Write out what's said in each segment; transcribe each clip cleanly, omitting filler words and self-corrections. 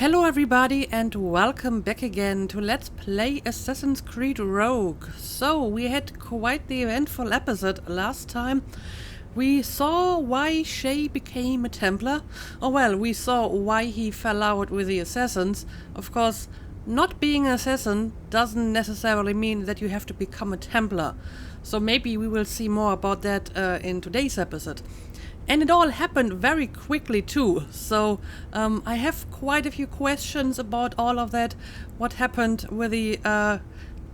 Hello everybody and welcome back again to Let's Play Assassin's Creed Rogue. So, we had quite the eventful episode last time. We saw why Shay became a Templar. Oh well, we saw why he fell out with the assassins. Of course, not being an assassin doesn't necessarily mean that you have to become a Templar. So maybe we will see more about that in today's episode. And it all happened very quickly too, so I have quite a few questions about all of that. What happened with the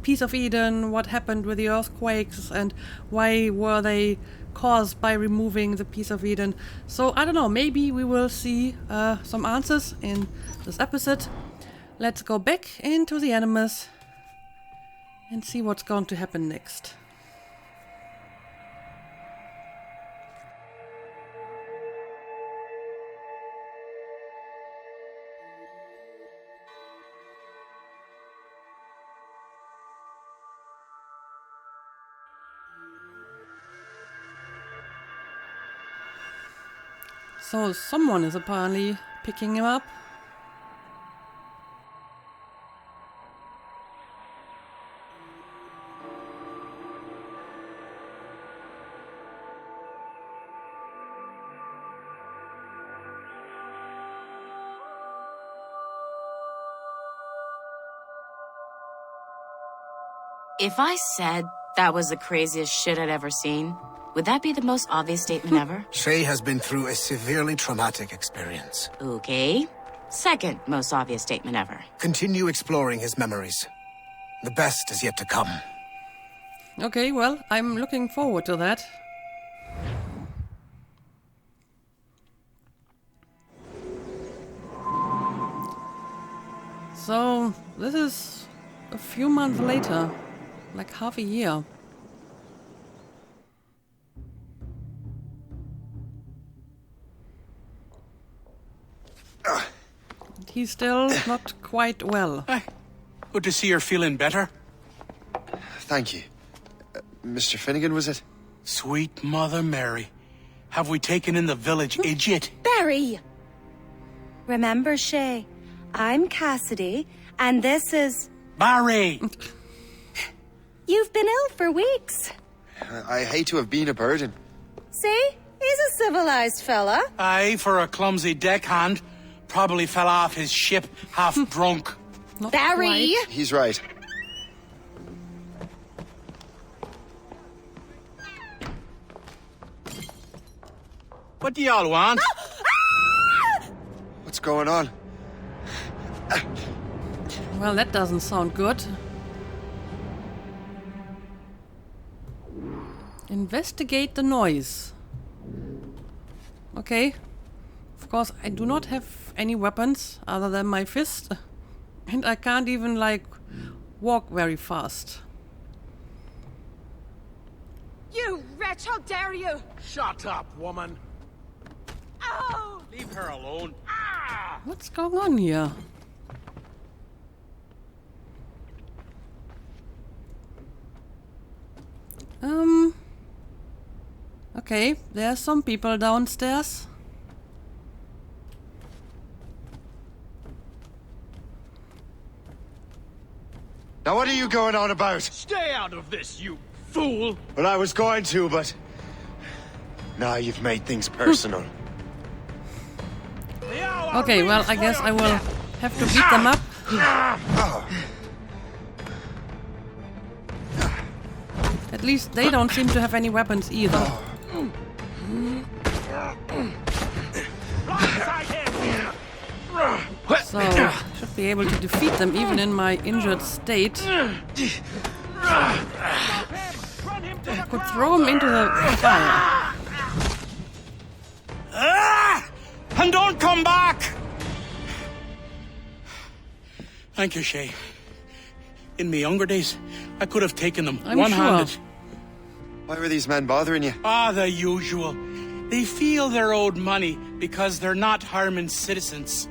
Piece of Eden, what happened with the earthquakes, and why were they caused by removing the Piece of Eden. So I don't know, maybe we will see some answers in this episode. Let's go back into the Animus and see what's going to happen next. So someone is apparently picking him up. If I said that was the craziest shit I'd ever seen, would that be the most obvious statement ever? Shay has been through a severely traumatic experience. Okay. Second most obvious statement ever. Continue exploring his memories. The best is yet to come. Okay, well, I'm looking forward to that. So, this is a few months later, like half a year. He's still not quite well. Good to see you're feeling better. Thank you. Mr. Finnegan, was it? Sweet Mother Mary. Have we taken in the village idiot? Barry! Remember, Shay, I'm Cassidy, and this is... Barry! You've been ill for weeks. I hate to have been a burden. See? He's a civilized fella. Aye, for a clumsy deckhand. Probably fell off his ship half drunk. Not Barry! quite. He's right. What do y'all want? What's going on? Well, that doesn't sound good. Investigate the noise. Okay. Of course, I do not have any weapons other than my fist. And I can't even, like, walk very fast. You wretch, how dare you! Shut up, woman. Ow! Leave her alone. What's going on here? Okay, there are some people downstairs. Now what are you going on about? Stay out of this, you fool! Well, I was going to, but... Now you've made things personal. Okay, well, I guess I will have to beat them up. At least they don't seem to have any weapons either. So, should be able to defeat them even in my injured state. Could throw him into the fire. And don't come back! Thank you, Shay. In my younger days, I could have taken them I'm one-handed. sure. Why were these men bothering you? The usual. They feel they're owed money because they're not harming citizens.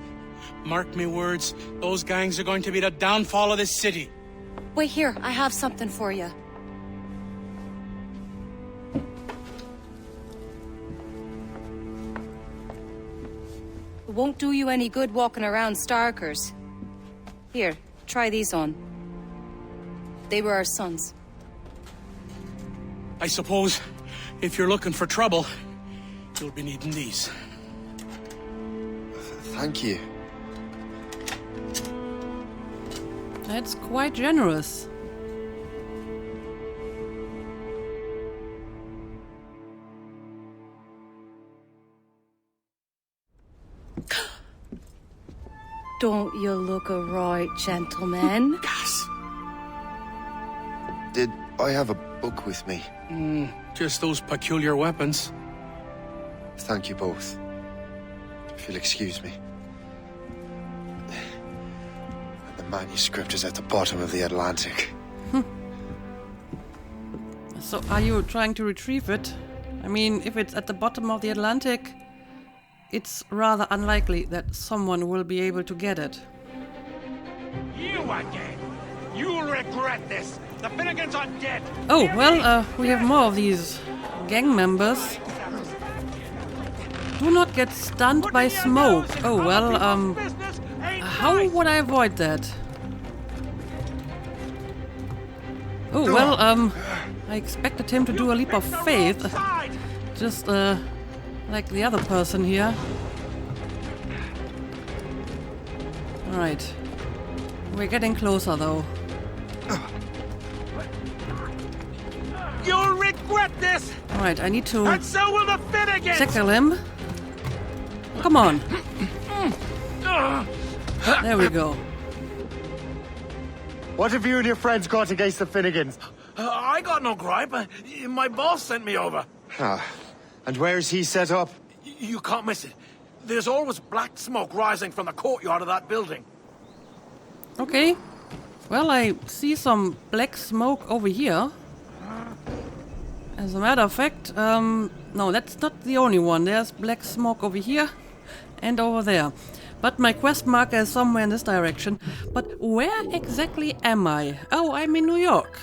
Mark me words, those gangs are going to be the downfall of this city. Wait here, I have something for you. won't do you any good walking around Stalkers. Here, try these on. They were our sons. I suppose if you're looking for trouble, you'll be needing these. Thank you. That's quite generous. Don't you look a right gentleman? Gas! Did I have a book with me? Just those peculiar weapons. Thank you both. If you'll excuse me. The manuscript is at the bottom of the Atlantic. So are you trying to retrieve it? I mean, if it's at the bottom of the Atlantic, it's rather unlikely that someone will be able to get it. You again! You'll regret this! The Finnegans are dead! Oh, well, we have more of these gang members. Do not get stunned by smoke. Oh, well, how would I avoid that? Oh, well, I expected him to do a leap of faith. Just, like the other person here. Alright. We're getting closer, though. You'll regret this! Alright, I need to And so will the Finnegans! tackle him. Come on. There we go. What have you and your friends got against the Finnegans? I got no gripe. My boss sent me over. And where's he set up? You can't miss it. There's always black smoke rising from the courtyard of that building. Okay. Well, I see some black smoke over here. As a matter of fact, no, that's not the only one. There's black smoke over here and over there. But my quest marker is somewhere in this direction. But where exactly am I? Oh, I'm in New York.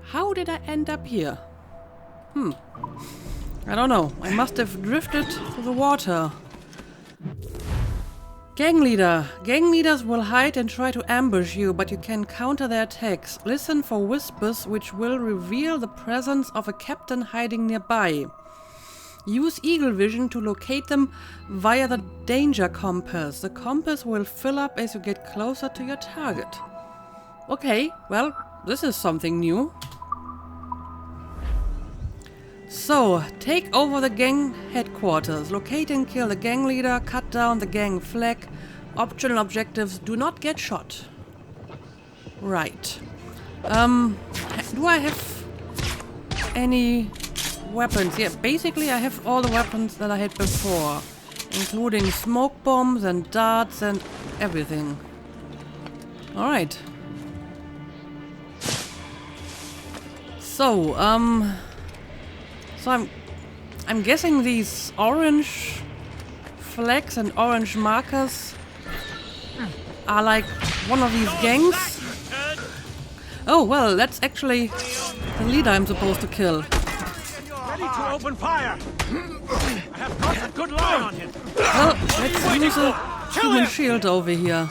How did I end up here? I don't know. I must have drifted through the water. Gang leader. Gang leaders will hide and try to ambush you, but you can counter their attacks. Listen for whispers which will reveal the presence of a captain hiding nearby. Use eagle vision to locate them via the danger compass. The compass will fill up as you get closer to your target. Okay, well, this is something new. So, take over the gang headquarters. Locate and kill the gang leader. Cut down the gang flag. Optional objectives: do not get shot. Right. Do I have any weapons? Yeah, basically I have all the weapons that I had before, including smoke bombs and darts and everything. Alright. So, I'm guessing these orange flags and orange markers are like one of these gangs. Oh, well, that's actually the leader I'm supposed to kill. Ready to open fire! I have got a good line on him! Well, let's use a human shield over here.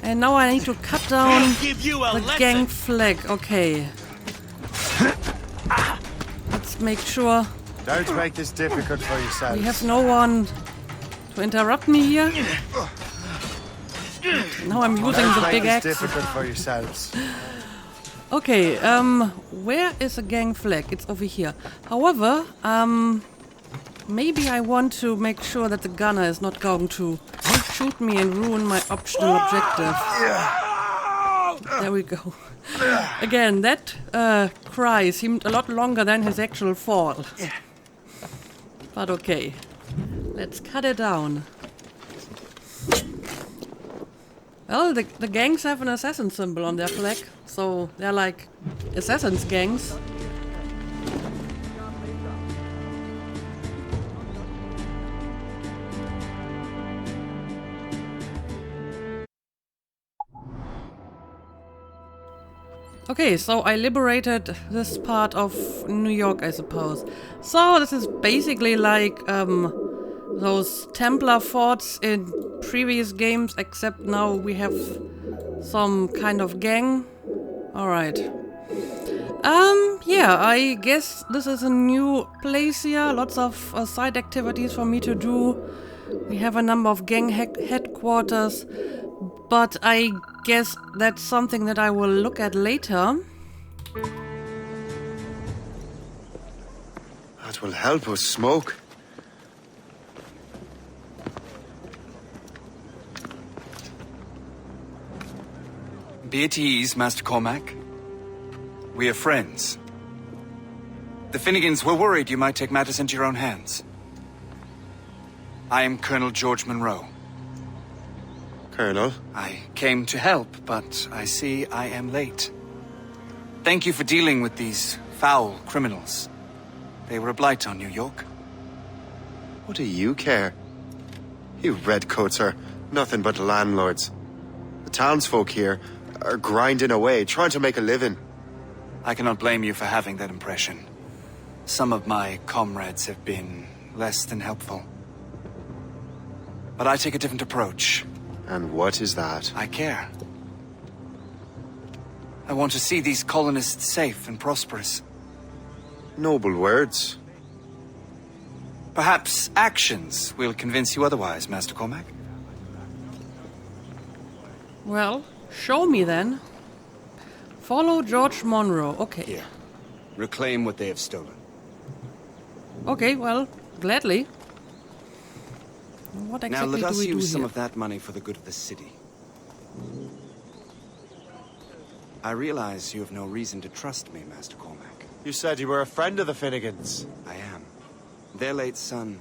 And now I need to cut down the gang flag. Okay. Let's make sure Don't make this difficult for yourself. we have no one to interrupt me here. Now I'm using the Make big this axe. difficult for yourselves. Okay, where is the gang flag? It's over here. However, maybe I want to make sure that the gunner is not going to shoot me and ruin my optional objective. There we go. Again, that cry seemed a lot longer than his actual fall. But okay, let's cut it down. Well, the gangs have an assassin symbol on their flag, so they're like assassins gangs. Okay, so I liberated this part of New York, I suppose. So this is basically like those Templar forts in previous games, except now we have some kind of gang. Alright. Yeah, I guess this is a new place here. Lots of side activities for me to do. We have a number of gang headquarters, but I guess that's something that I will look at later. That will help us smoke. Be at ease, Master Cormac. We are friends. The Finnegans were worried you might take matters into your own hands. I am Colonel George Monroe. Colonel? I came to help, but I see I am late. Thank you for dealing with these foul criminals. They were a blight on New York. What do you care? You redcoats are nothing but landlords. The townsfolk here are grinding away, trying to make a living. I cannot blame you for having that impression. Some of my comrades have been less than helpful. But I take a different approach. And what is that? I care. I want to see these colonists safe and prosperous. Noble words. Perhaps actions will convince you otherwise, Master Cormac. Well, show me then. Follow George Monroe. Okay. Here. Reclaim what they have stolen. Okay, well, gladly. What Now exactly let us do we do use some here? of that money for the good of the city. I realize you have no reason to trust me, Master Cormac. You said you were a friend of the Finnegans. I am. Their late son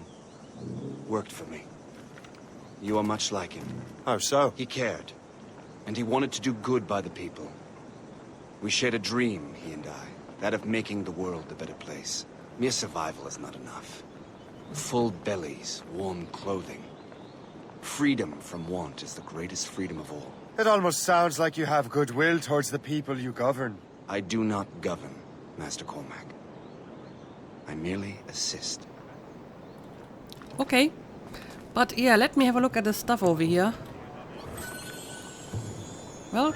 worked for me. You are much like him. How so? He cared, and he wanted to do good by the people. We shared a dream, he and I, that of making the world a better place. Mere survival is not enough. Full bellies, warm clothing. Freedom from want is the greatest freedom of all. It almost sounds like you have goodwill towards the people you govern. I do not govern, Master Cormac. I merely assist. Okay. But yeah, let me have a look at the stuff over here. Well,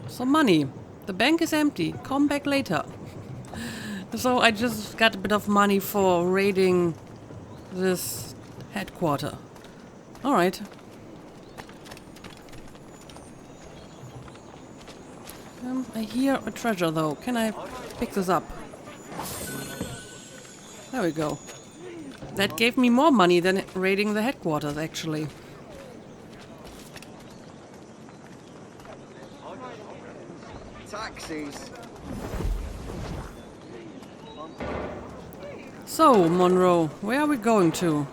some money. The bank is empty. Come back later. So I just got a bit of money for raiding this headquarter. Alright. I hear a treasure though. Can I pick this up? There we go. That gave me more money than raiding the headquarters, actually. Taxis. So, Monroe, where are we going to?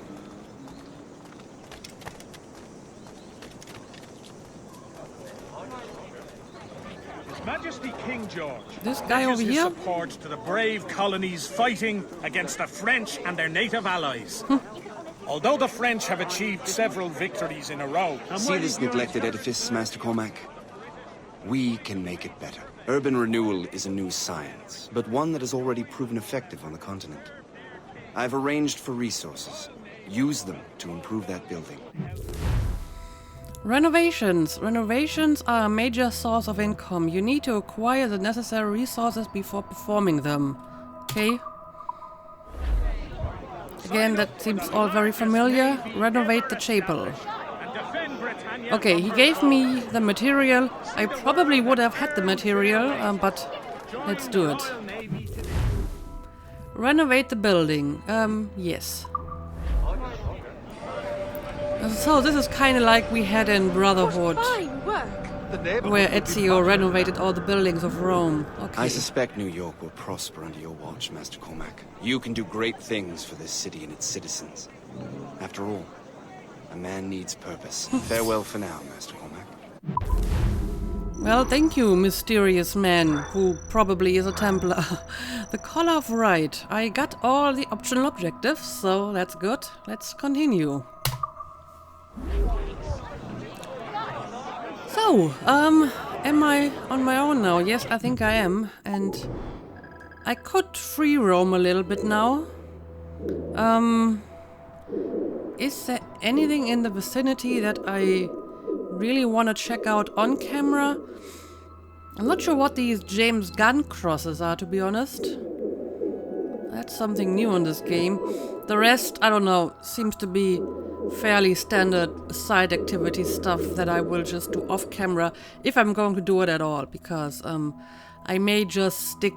His Majesty King George. This guy pledges over his here? support to the brave colonies fighting against the French and their native allies. Although the French have achieved several victories in a row. See this neglected edifice, Master Cormac? We can make it better. Urban renewal is a new science, but one that has already proven effective on the continent. I've arranged for resources. Use them to improve that building. Renovations. Renovations are a major source of income. You need to acquire the necessary resources before performing them. Okay. Again, that seems all very familiar. Renovate the chapel. Okay, he gave me the material. I probably would have had the material, but let's do it. Renovate the building. Yes. So this is kind of like we had in Brotherhood, Fine work. where Ezio renovated all the buildings of Rome. Okay. I suspect New York will prosper under your watch, Master Cormac. You can do great things for this city and its citizens. After all, a man needs purpose. Farewell for now, Master Cormac. Well, thank you, mysterious man, who probably is a Templar. The Collar of Right. I got all the optional objectives, so that's good. Let's continue. So, Am I on my own now? Yes, I think I am. And I could free roam a little bit now. Is there anything in the vicinity that I really want to check out on camera? I'm not sure what these James Gunn crosses are, to be honest. That's something new in this game. The rest, I don't know, seems to be fairly standard side activity stuff that I will just do off camera if I'm going to do it at all, because I may just stick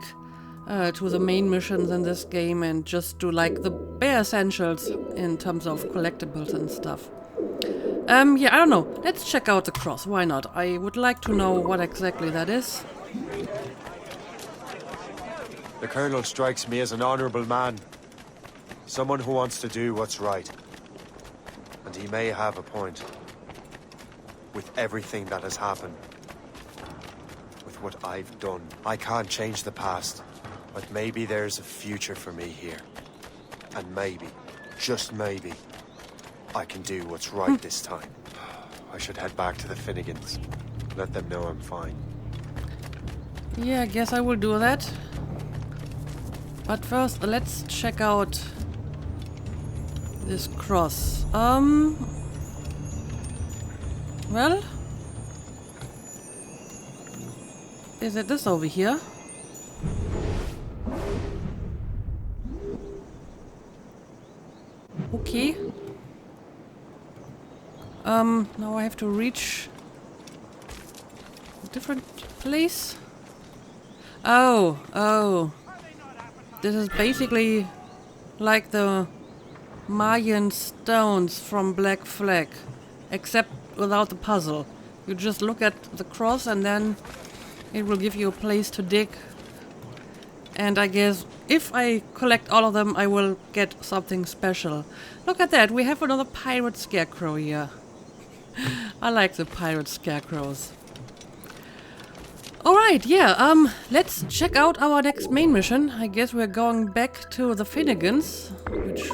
to the main missions in this game and just do like the bare essentials in terms of collectibles and stuff. Yeah, I don't know. Let's check out the cross. Why not? I would like to know what exactly that is. The Colonel strikes me as an honorable man. Someone who wants to do what's right. And he may have a point. With everything that has happened. With what I've done. I can't change the past. But maybe there's a future for me here. And maybe, just maybe, I can do what's right this time. I should head back to the Finnegans. Let them know I'm fine. Yeah, I guess I will do that. But first, let's check out this cross. Well, is it this over here? Okay. Now I have to reach a different place. Oh. This is basically like the Mayan stones from Black Flag, except without the puzzle. You just look at the cross and then it will give you a place to dig. And I guess if I collect all of them, I will get something special. Look at that, we have another pirate scarecrow here. I like the pirate scarecrows. Alright, yeah, let's check out our next main mission. I guess we're going back to the Finnegans, which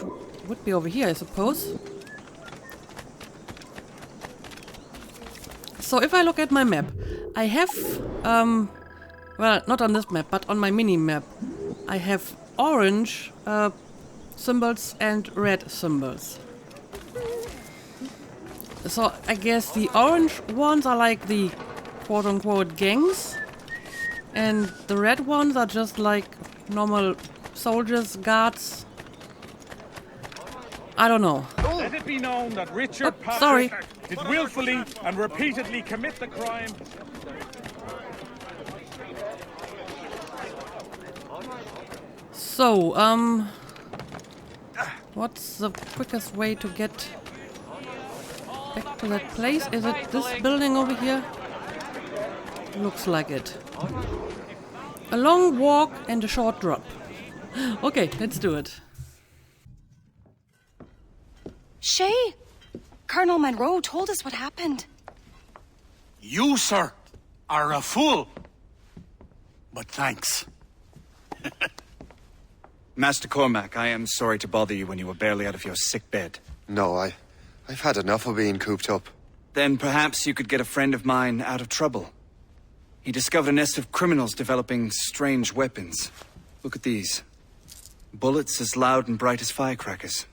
would be over here, I suppose. So if I look at my map, I have, well, not on this map, but on my mini-map, I have orange symbols and red symbols. So I guess the orange ones are like the quote-unquote gangs, and the red ones are just like normal soldiers, guards. I don't know. Let it be known that Richard Patrick sorry. did willfully and repeatedly commit the crime. So, what's the quickest way to get back to that place? Is it this building over here? Looks like it. A long walk and a short drop. Okay, let's do it. Shay, Colonel Monroe told us what happened. You, sir, are a fool. But thanks. Master Cormac, I am sorry to bother you when you were barely out of your sick bed. No, I've had enough of being cooped up. Then perhaps you could get a friend of mine out of trouble. He discovered a nest of criminals developing strange weapons. Look at these. Bullets as loud and bright as firecrackers.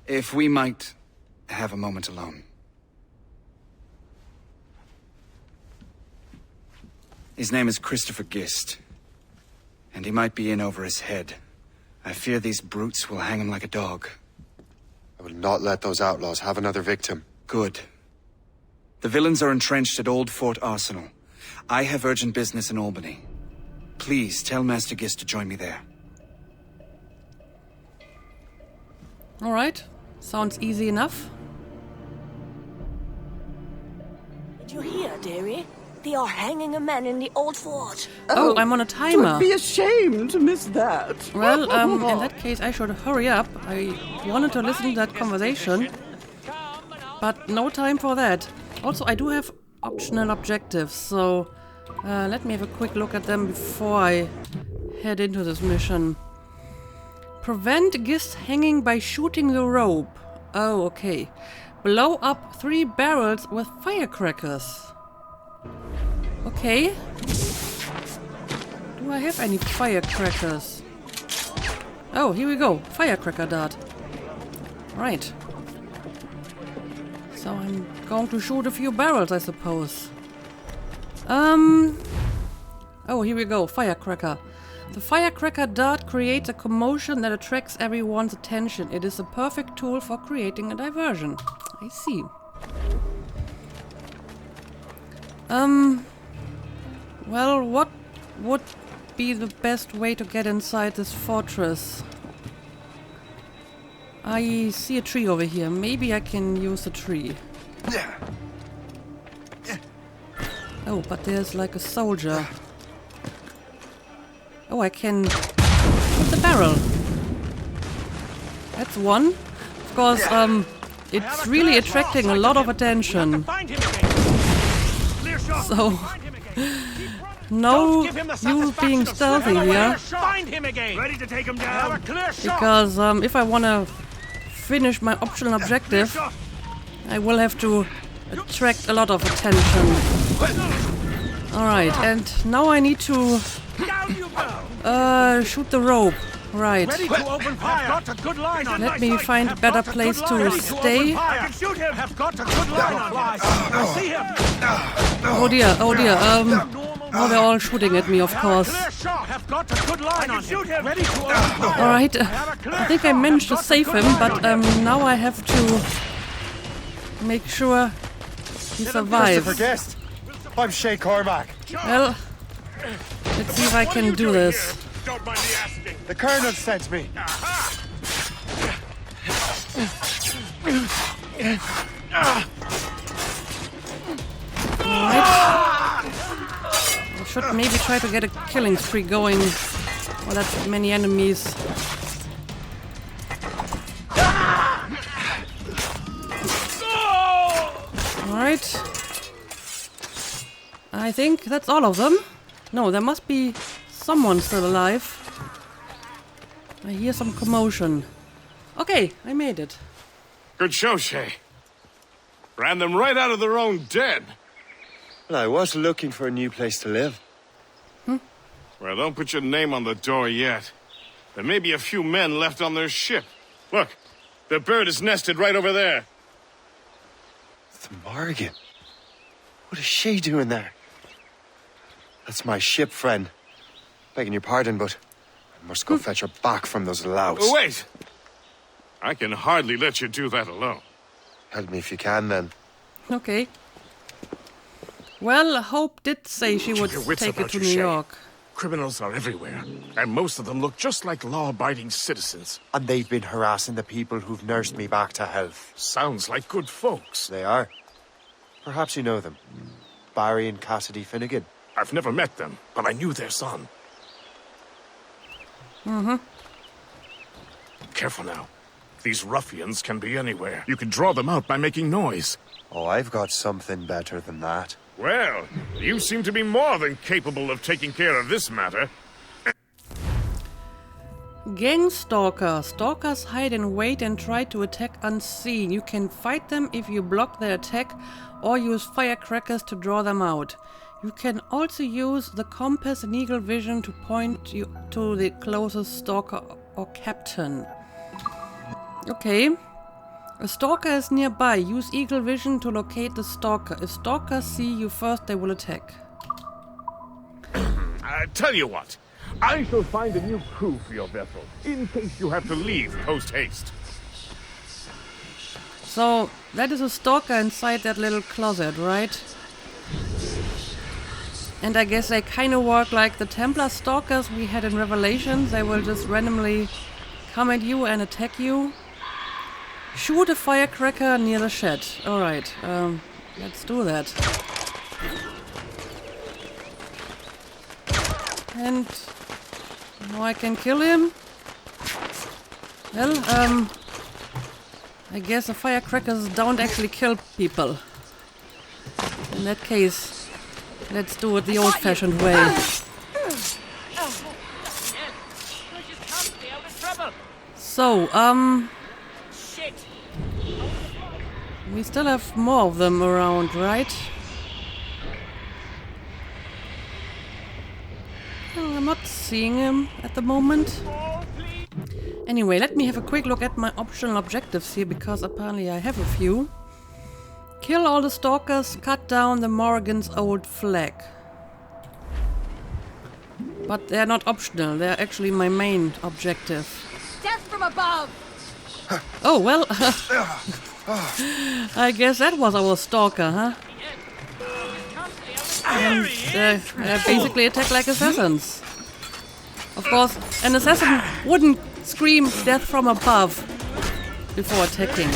If we might have a moment alone. His name is Christopher Gist. And he might be in over his head. I fear these brutes will hang him like a dog. I will not let those outlaws have another victim. Good. The villains are entrenched at Old Fort Arsenal. I have urgent business in Albany. Please tell Master Gist to join me there. Alright, sounds easy enough. Did you hear, dearie? They are hanging a man in the old fort. Oh, I'm on a timer. Be ashamed to miss that. Well, in that case, I should hurry up. I wanted to listen to that conversation, but no time for that. Also, I do have optional objectives, so let me have a quick look at them before I head into this mission. Prevent Gist hanging by shooting the rope. Oh, okay. Blow up 3 barrels with firecrackers. Okay. Do I have any firecrackers? Oh, here we go. Firecracker dart. Right. So I'm going to shoot a few barrels, I suppose. Oh, here we go. Firecracker. The firecracker dart creates a commotion that attracts everyone's attention. It is a perfect tool for creating a diversion. I see. Well, what would be the best way to get inside this fortress? I see a tree over here. Maybe I can use a tree. Oh, but there's like a soldier. Oh, I can shoot the barrel. That's one. Of course, it's really attracting a lot of attention. So, no you being stealthy here. Because if I want to finish my optional objective, I will have to attract a lot of attention. Alright, and now I need to shoot the rope. Right. Let me find a better place to stay. Oh dear, oh dear. Oh, they're all shooting at me, of course. Alright, I think I managed to save him, but now I have to make sure he survives. I'm Shay Cormac. Well, let's see if I can do this. The Colonel sent me. Alright. I should maybe try to get a killing spree going. Oh, that's many enemies. Alright. I think that's all of them. No, there must be someone still alive. I hear some commotion. Okay, I made it. Good show, Shay. Ran them right out of their own den. Well, I was looking for a new place to live. Well, don't put your name on the door yet. There may be a few men left on their ship. Look, the bird is nested right over there. The Morgan. What is she doing there? That's my ship, friend. Begging your pardon, but I must go fetch her back from those louts. Wait! I can hardly let you do that alone. Help me if you can, then. Okay. Well, Hope did say she would take it to New York. Criminals are everywhere, and most of them look just like law-abiding citizens. And they've been harassing the people who've nursed me back to health. Sounds like good folks. They are. Perhaps you know them. Barry and Cassidy Finnegan. I've never met them, but I knew their son. Careful now. These ruffians can be anywhere. You can draw them out by making noise. Oh, I've got something better than that. Well, you seem to be more than capable of taking care of this matter. Gang Stalker. Stalkers hide and wait and try to attack unseen. You can fight them if you block their attack or use firecrackers to draw them out. You can also use the compass and eagle vision to point you to the closest stalker or captain. Okay. A stalker is nearby. Use eagle vision to locate the stalker. If stalkers see you first, they will attack. Tell you what. I shall find a new crew for your vessel, in case you have to leave post-haste. So, that is a stalker inside that little closet, right? And I guess they kind of work like the Templar stalkers we had in Revelations. They will just randomly come at you and attack you. Shoot a firecracker near the shed. Alright, let's do that. And now I can kill him. Well, I guess the firecrackers don't actually kill people. In that case, let's do it the old-fashioned way. So, we still have more of them around, right? I'm not seeing him at the moment. Anyway, let me have a quick look at my optional objectives here, because apparently I have a few. Kill all the stalkers, cut down the Morrigan's old flag. But they're not optional, they're actually my main objective. Death from above! Oh, well, I guess that was our stalker, huh? And basically attack like assassins. Of course, an assassin wouldn't scream death from above before attacking.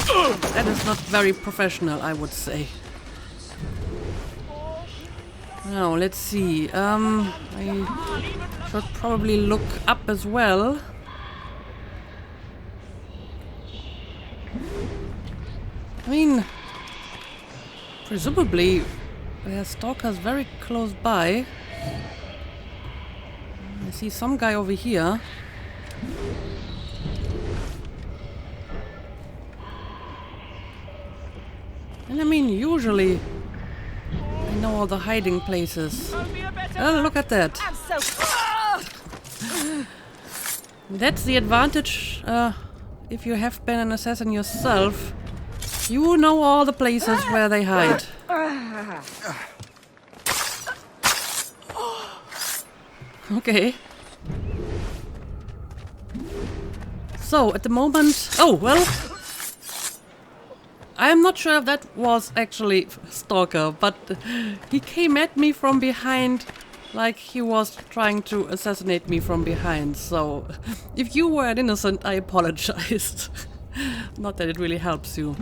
That is not very professional, I would say. Now, let's see. I should probably look up as well. I mean, presumably there are stalkers very close by. I see some guy over here. And I mean, usually I know all the hiding places. Oh, look at that. That's the advantage if you have been an assassin yourself. You know all the places where they hide. Okay. So, at the moment... Oh, well... I'm not sure if that was actually Stalker, but he came at me from behind like he was trying to assassinate me from behind. So, if you were an innocent, I apologized. Not that it really helps you.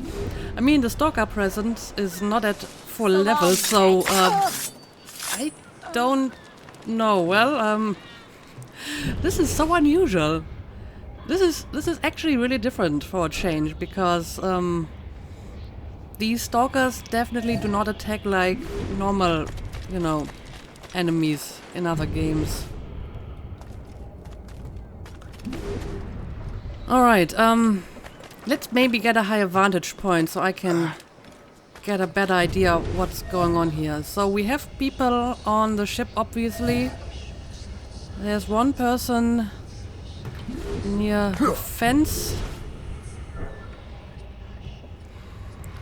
I mean, the Stalker presence is not at full level, so I don't know. Well, this is so unusual. This is actually really different for a change, because these stalkers definitely do not attack like normal, you know, enemies in other games. Alright, let's maybe get a higher vantage point so I can get a better idea of what's going on here. So we have people on the ship, obviously. There's one person near the fence.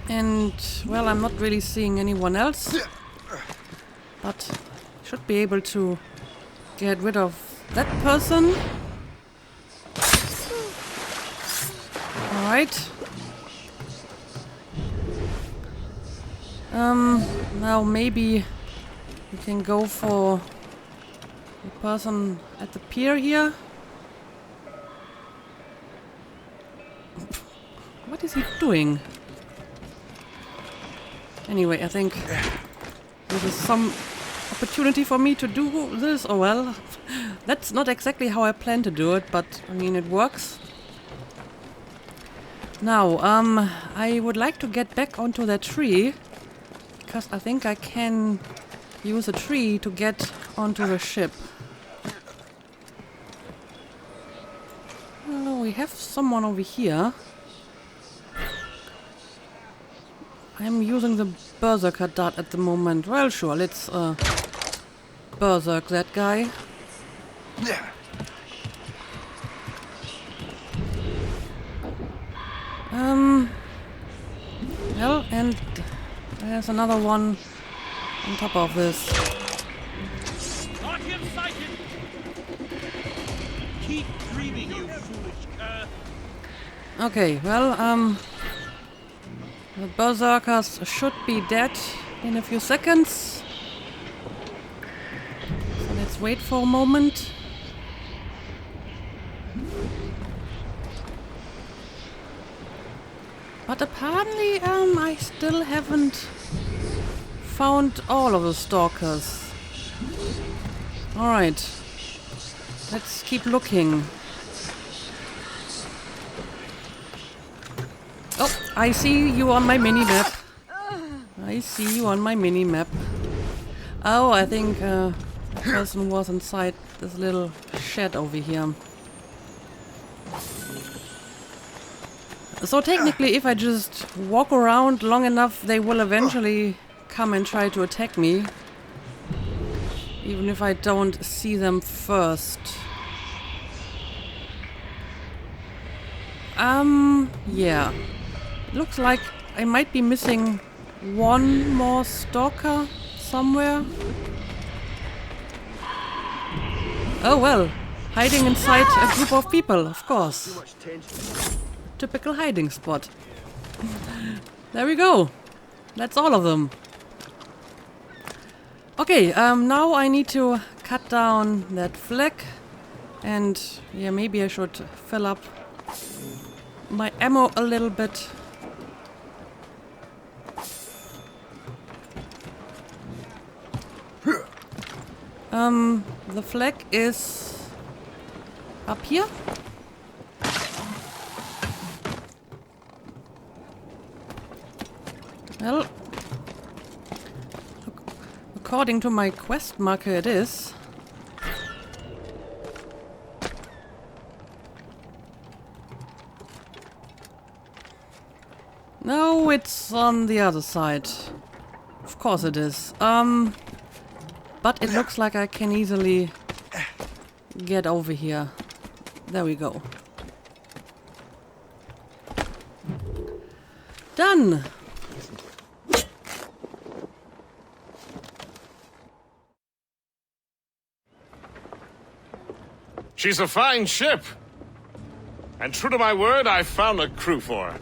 And, well, I'm not really seeing anyone else. But should be able to get rid of that person. Alright. Now maybe we can go for the person at the pier here. What is he doing? Anyway, I think this is some opportunity for me to do this. Oh well, that's not exactly how I plan to do it, but I mean it works. Now, I would like to get back onto that tree, because I think I can use a tree to get onto the ship. Oh, we have someone over here. I'm using the Berserker dart at the moment. Well, sure, let's Berserk that guy. Well, and there's another one on top of this. Keep dreaming, you foolish cur. Okay, well, the Berserkers should be dead in a few seconds. So let's wait for a moment. But apparently, I still haven't found all of the stalkers. Alright. Let's keep looking. Oh, I see you on my mini-map. I see you on my mini-map. Oh, I think the person was inside this little shed over here. So technically, if I just walk around long enough, they will eventually come and try to attack me. Even if I don't see them first. Yeah. Looks like I might be missing one more stalker somewhere. Oh well, hiding inside a group of people, of course. Typical hiding spot. There we go. That's all of them. Okay, now I need to cut down that flag. And yeah, maybe I should fill up my ammo a little bit. The flag is up here. Well, according to my quest marker it is. No, it's on the other side. Of course it is. But it looks like I can easily get over here. There we go. Done! She's a fine ship. And true to my word, I found a crew for her.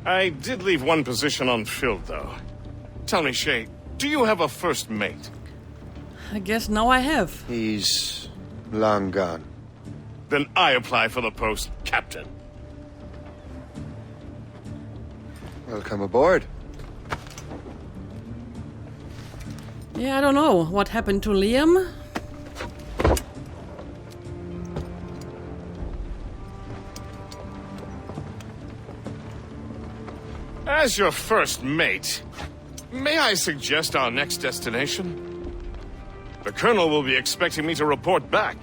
I did leave one position unfilled, though. Tell me, Shay, do you have a first mate? I guess now I have. He's long gone. Then I apply for the post, Captain. Welcome aboard. Yeah, I don't know what happened to Liam. As your first mate, may I suggest our next destination? The Colonel will be expecting me to report back.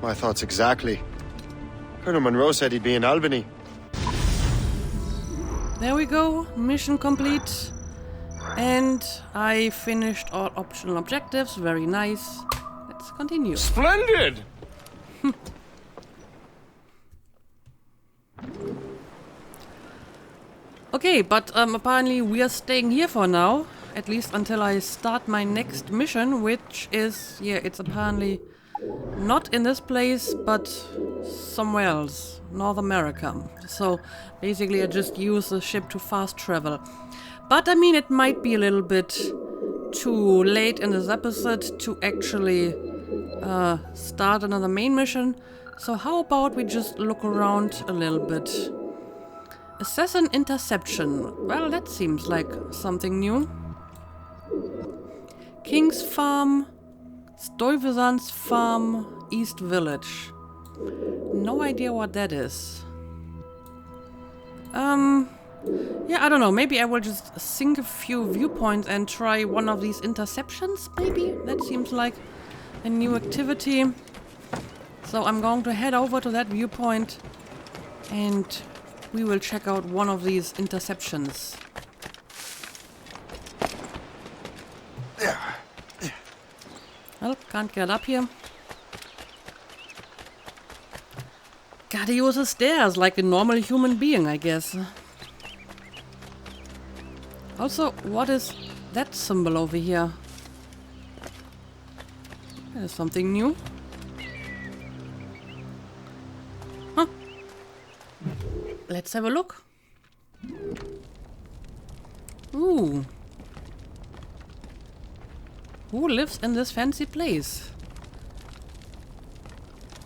My thoughts exactly. Colonel Monroe said he'd be in Albany. There we go, mission complete. And I finished all optional objectives, very nice. Let's continue. Splendid! Okay, but apparently we are staying here for now. At least until I start my next mission, which is, yeah, it's apparently not in this place, but somewhere else. North America. So basically I just use the ship to fast travel. But I mean, it might be a little bit too late in this episode to actually start another main mission. So how about we just look around a little bit. Assassin interception. Well, that seems like something new. King's Farm, Stuyvesant's Farm, East Village. No idea what that is. Yeah, I don't know. Maybe I will just sink a few viewpoints and try one of these interceptions, maybe? That seems like a new activity. So I'm going to head over to that viewpoint and we will check out one of these interceptions. Well, can't get up here. Gotta use the stairs like a normal human being, I guess. Also, what is that symbol over here? There's something new. Huh. Let's have a look. Ooh. Who lives in this fancy place?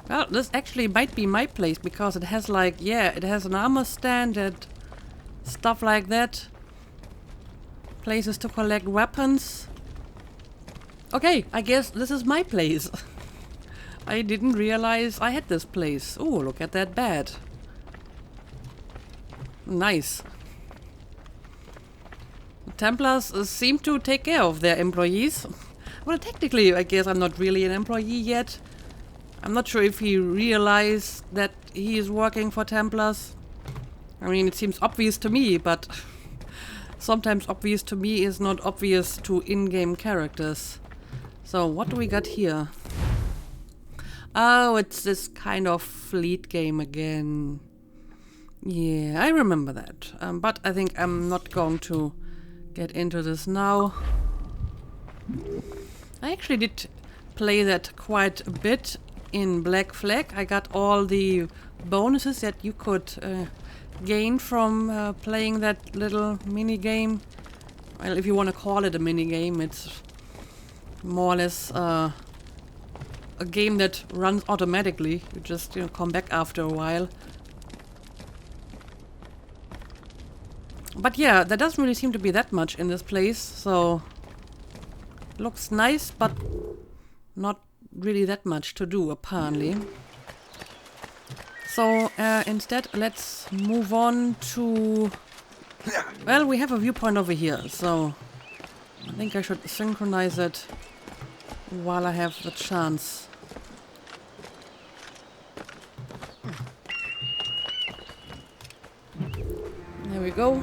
Well, this actually might be my place because it has like, yeah, it has an armor stand and stuff like that. Places to collect weapons. Okay, I guess this is my place. I didn't realize I had this place. Oh, look at that bed. Nice. The Templars seem to take care of their employees. Well, technically, I guess I'm not really an employee yet. I'm not sure if he realized that he is working for Templars. I mean, it seems obvious to me, but sometimes obvious to me is not obvious to in-game characters. So, what do we got here? Oh, it's this kind of fleet game again. Yeah, I remember that. But I think I'm not going to get into this now. I actually did play that quite a bit in Black Flag. I got all the bonuses that you could gain from playing that little mini game. Well, if you want to call it a mini game, it's more or less a game that runs automatically. You just come back after a while. But yeah, there doesn't really seem to be that much in this place, so looks nice, but not really that much to do, apparently. So instead, let's move on to... Well, we have a viewpoint over here, so I think I should synchronize it while I have the chance. There we go.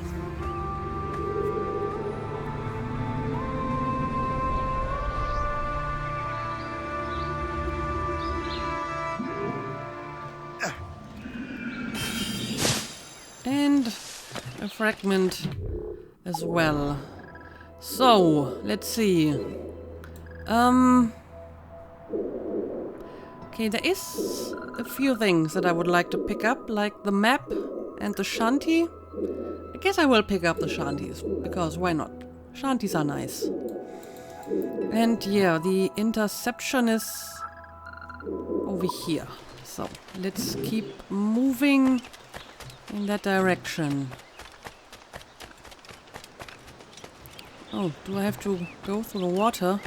And a fragment as well. So, let's see. Okay, there is a few things that I would like to pick up, like the map and the shanty. I guess I will pick up the shanties, because why not? Shanties are nice. And yeah, the interception is over here. So, let's keep moving in that direction. Oh, do I have to go through the water?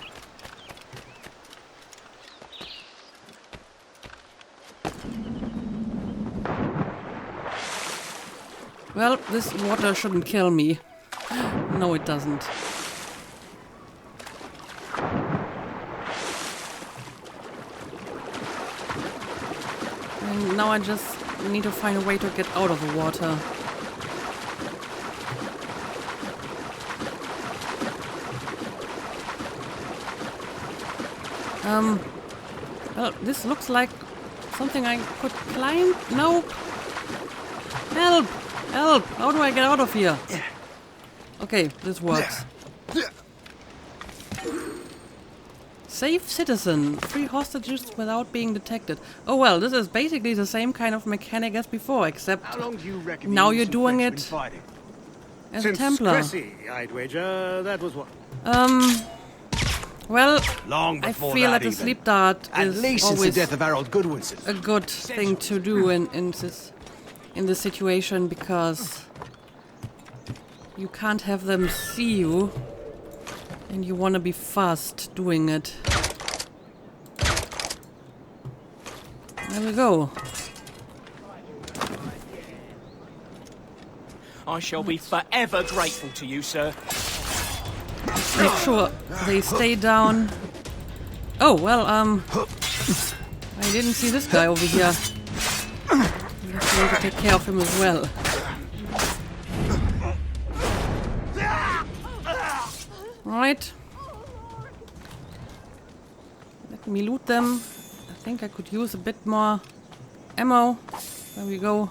Well, this water shouldn't kill me. No, it doesn't. And now I just need to find a way to get out of the water. Well, this looks like something I could climb. No! Help! Help! How do I get out of here? Okay, this works. Save citizen. Free hostages without being detected. Oh well, this is basically the same kind of mechanic as before, except now you're doing it as a Templar. Cressy, I'd wager that was what? Well, Long I before feel that that the even. sleep dart At is least since the always death of Harold Goodwinson. a good thing to do in this situation, because you can't have them see you, and you want to be fast doing it. There we go. I shall be forever grateful to you, sir. Make sure they stay down. Oh, well, I didn't see this guy over here. I guess we need to take care of him as well. Alright. Let me loot them. I think I could use a bit more ammo. There we go.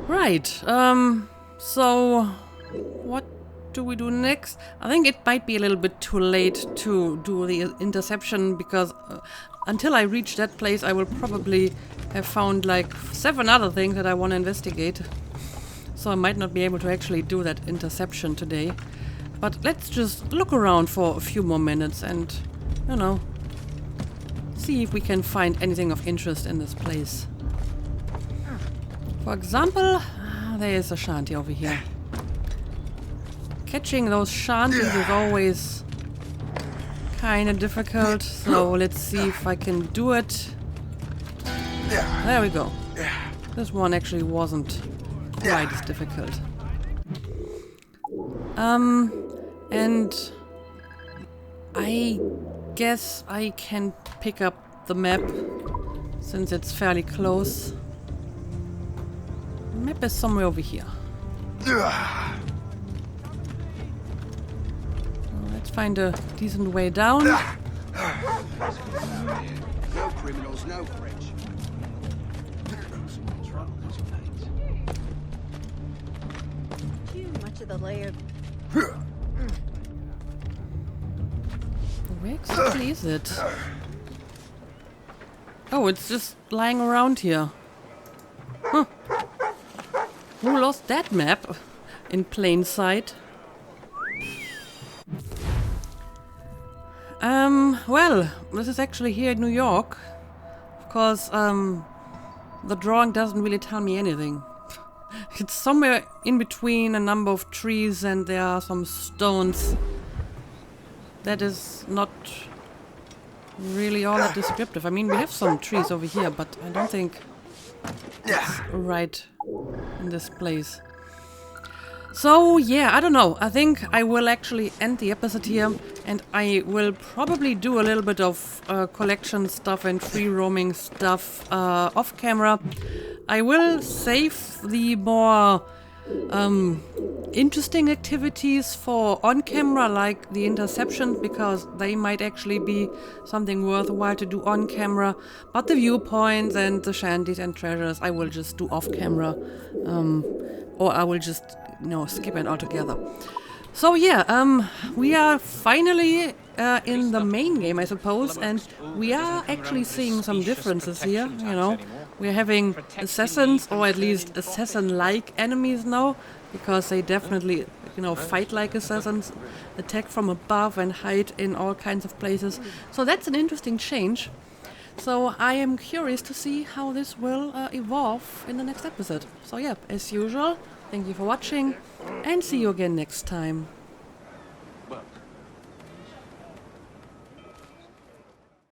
Right, so what do we do next? I think it might be a little bit too late to do the interception, because until I reach that place I will probably have found like 7 other things that I want to investigate. So I might not be able to actually do that interception today. But let's just look around for a few more minutes and, you know, see if we can find anything of interest in this place. For example, there is a shanty over here. Catching those shanties is always kind of difficult, so let's see if I can do it. There we go. This one actually wasn't quite as difficult. And I guess I can pick up the map since it's fairly close. The map is somewhere over here. Let's find a decent way down. No criminals, no French. Too much of the layer. Where exactly is it? Oh, it's just lying around here. Huh. Who lost that map in plain sight? Well, this is actually here in New York. Of course, the drawing doesn't really tell me anything. It's somewhere in between a number of trees and there are some stones. That is not really all that descriptive. I mean, we have some trees over here, but I don't think it's right in this place. So, yeah, I don't know. I think I will actually end the episode here, and I will probably do a little bit of collection stuff and free roaming stuff off camera. I will save the more interesting activities for on camera, like the interception, because they might actually be something worthwhile to do on camera. But the viewpoints and the shanties and treasures I will just do off camera, or I will just skip it altogether. So yeah, we are finally in the main game, I suppose, and we are actually seeing some differences here. We're having assassins, or at least assassin-like enemies now, because they definitely, fight like assassins, attack from above and hide in all kinds of places. So that's an interesting change. So I am curious to see how this will evolve in the next episode. So yeah, as usual, thank you for watching, and see you again next time.